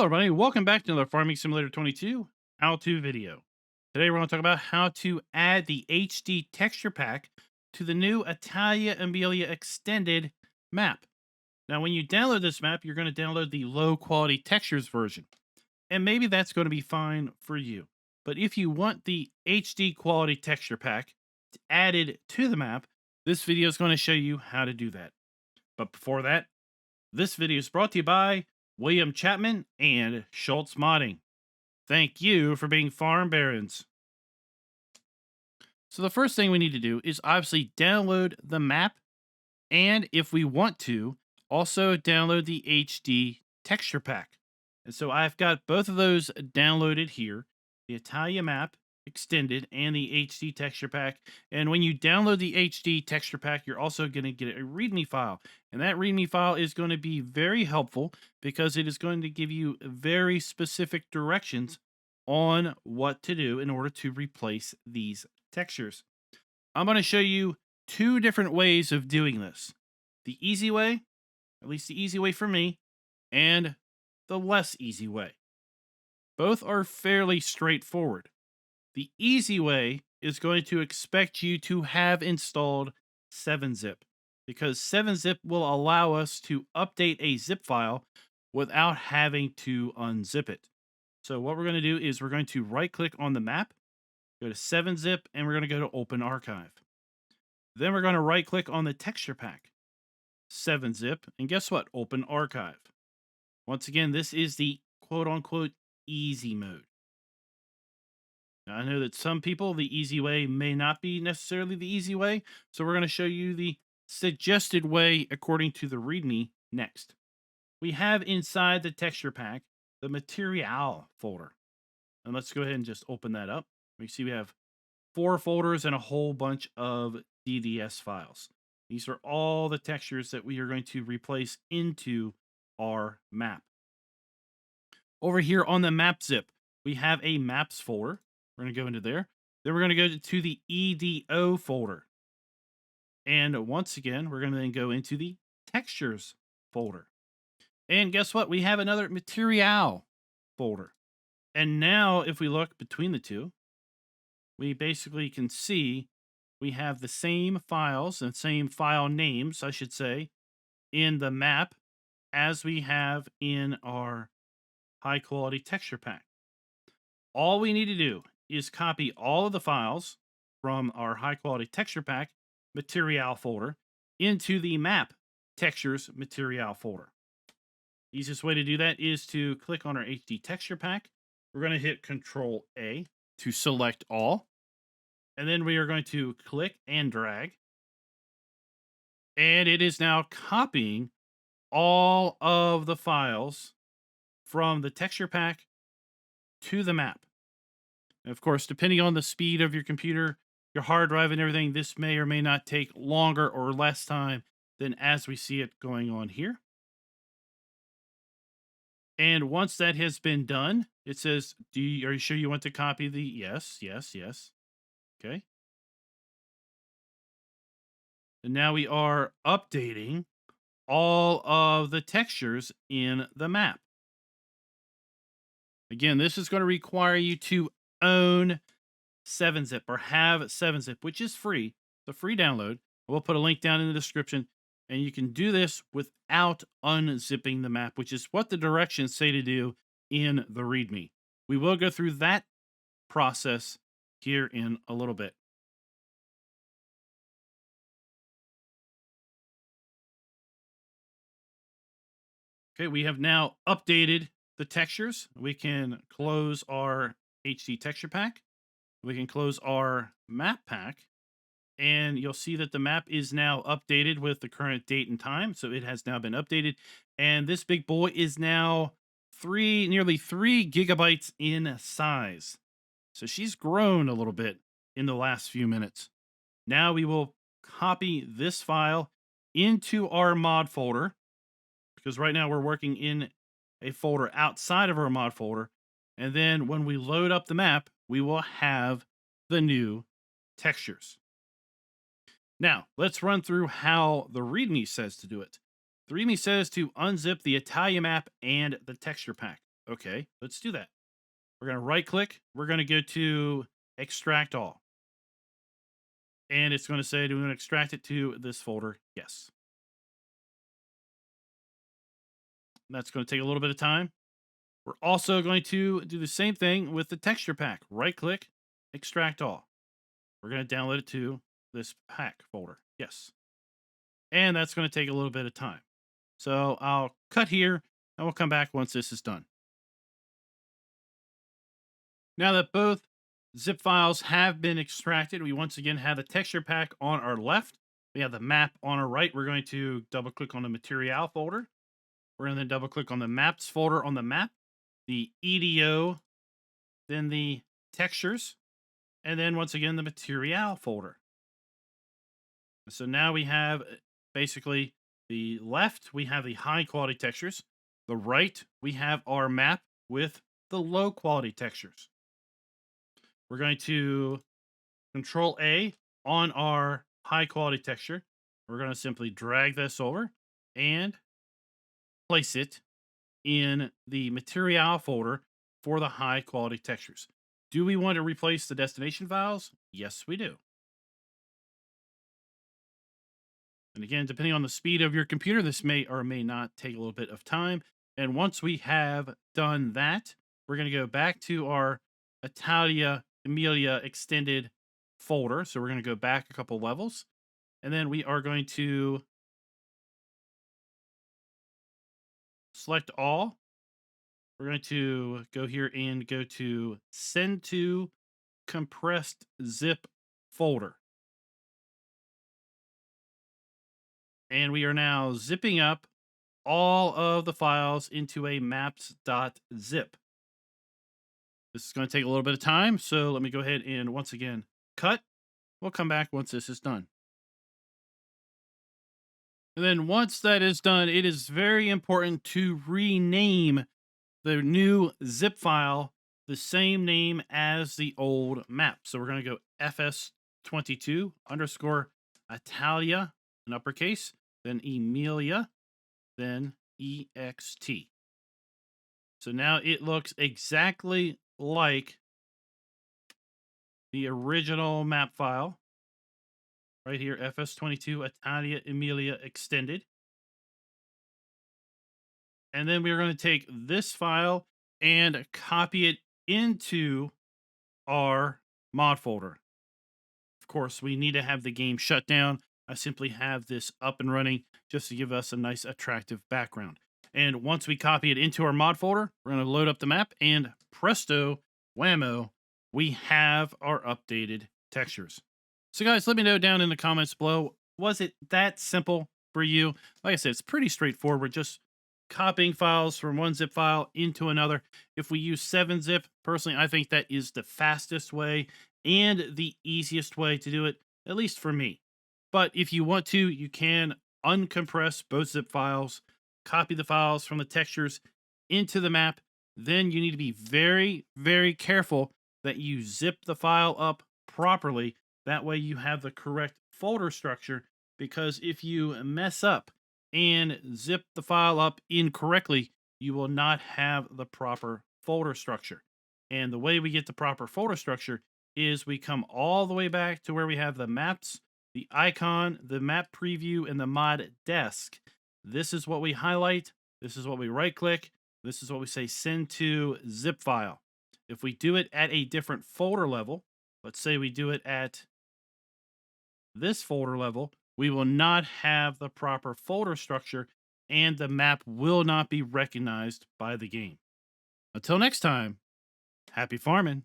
everybody. Welcome back to another Farming Simulator 22 how-to video. Today we're going to talk about how to add the HD texture pack to the new Italia Emilia extended map. Now, when you download this map, you're going to download the low-quality textures version, and maybe that's going to be fine for you. But if you want the HD quality texture pack added to the map, this video is going to show you how to do that. But before that, this video is brought to you by William Chapman and Schultz Modding. Thank you for being farm barons. So the first thing we need to do is obviously download the map, and if we want to, also download the HD texture pack. And so I've got both of those downloaded here, the Italia map extended and the HD texture pack. And when you download the HD texture pack, you're also going to get a README file. And that README file is going to be very helpful because it is going to give you very specific directions on what to do in order to replace these textures. I'm going to show you two different ways of doing this. The easy way, at least the easy way for me, and the less easy way. Both are fairly straightforward. The easy way is going to expect you to have installed 7-zip, because 7-zip will allow us to update a zip file without having to unzip it. So what we're going to do is we're going to right click on the map, go to 7-zip, and we're going to go to Open Archive. Then we're going to right click on the texture pack, 7-zip, and guess what? Open Archive. Once again, this is the quote unquote easy mode. Now, I know that some people, the easy way may not be necessarily the easy way, so we're going to show you the suggested way according to the README next. We have inside the texture pack the material folder. And let's go ahead and just open that up. We see we have 4 folders and a whole bunch of DDS files. These are all the textures that we are going to replace into our map. Over here on the map zip, we have a maps folder. We're going to go into there. Then we're going to go to the EDO folder. And once again, we're going to then go into the textures folder. And guess what? We have another material folder. And now if we look between the two, we basically can see we have the same files and same file names, I should say, in the map as we have in our high quality texture pack. All we need to do is copy all of the files from our high quality texture pack material folder into the map textures material folder. Easiest way to do that is to click on our HD texture pack. We're going to hit Control A to select all. And then we are going to click and drag. And it is now copying all of the files from the texture pack to the map. And of course, depending on the speed of your computer, your hard drive and everything, this may or may not take longer or less time than as we see it going on here. And once that has been done, it says, are you sure you want to copy the, yes. Okay. And now we are updating all of the textures in the map. Again, this is going to require you to own 7-zip or have 7-zip, which is free. It's a free download. We'll put a link down in the description, and you can do this without unzipping the map, which is what the directions say to do in the README. We will go through that process here in a little bit. Okay, we have now updated the textures. We can close our HD texture pack. We can close our map pack. And you'll see that the map is now updated with the current date and time. So it has now been updated. And this big boy is now nearly 3 gigabytes in size. So she's grown a little bit in the last few minutes. Now we will copy this file into our mod folder, because right now we're working in a folder outside of our mod folder. And then when we load up the map, we will have the new textures. Now, let's run through how the README says to do it. The README says to unzip the Italia map and the texture pack. Okay, let's do that. We're going to right click. We're going to go to extract all. And it's going to say, do we want to extract it to this folder? Yes. That's going to take a little bit of time. We're also going to do the same thing with the texture pack. Right click, extract all. We're going to download it to this pack folder. Yes. And that's going to take a little bit of time. So I'll cut here and we'll come back once this is done. Now that both zip files have been extracted, we once again have the texture pack on our left. We have the map on our right. We're going to double click on the material folder. We're going to then double click on the maps folder on the map, the EDO, then the textures, and then once again the material folder. So now we have basically the left, we have the high quality textures. The right, we have our map with the low quality textures. We're going to Control A on our high quality texture. We're going to simply drag this over and place it in the material folder for the high quality textures. Do we want to replace the destination files? Yes, we do. And again, depending on the speed of your computer, this may or may not take a little bit of time. And once we have done that, we're going to go back to our Italia Emilia extended folder. So we're going to go back a couple levels. And then we are going to select all. We're going to go here and go to send to compressed zip folder. And we are now zipping up all of the files into a maps.zip. This is going to take a little bit of time, so let me go ahead and once again cut. We'll come back once this is done. And then once that is done, it is very important to rename the new zip file the same name as the old map. So we're going to go fs22 underscore Italia in uppercase, then Emilia, then ext. So now it looks exactly like the original map file. Right here, fs22 Italia Emilia extended. And then we're going to take this file and copy it into our mod folder. Of course, we need to have the game shut down. I simply have this up and running just to give us a nice, attractive background. And once we copy it into our mod folder, we're going to load up the map, and presto, whammo, we have our updated textures. So guys, let me know down in the comments below, was it that simple for you? Like I said, it's pretty straightforward, just copying files from one zip file into another. If we use 7-zip, personally, I think that is the fastest way and the easiest way to do it, at least for me. But if you want to, you can uncompress both zip files, copy the files from the textures into the map. Then you need to be very, very careful that you zip the file up properly. That way you have the correct folder structure, because if you mess up and zip the file up incorrectly, you will not have the proper folder structure. And the way we get the proper folder structure is we come all the way back to where we have the maps, the icon, the map preview, and the mod desk. This is what we highlight. This is what we right click. This is what we say send to zip file. If we do it at a different folder level, let's say we do it at this folder level, we will not have the proper folder structure and the map will not be recognized by the game. Until next time, happy farming.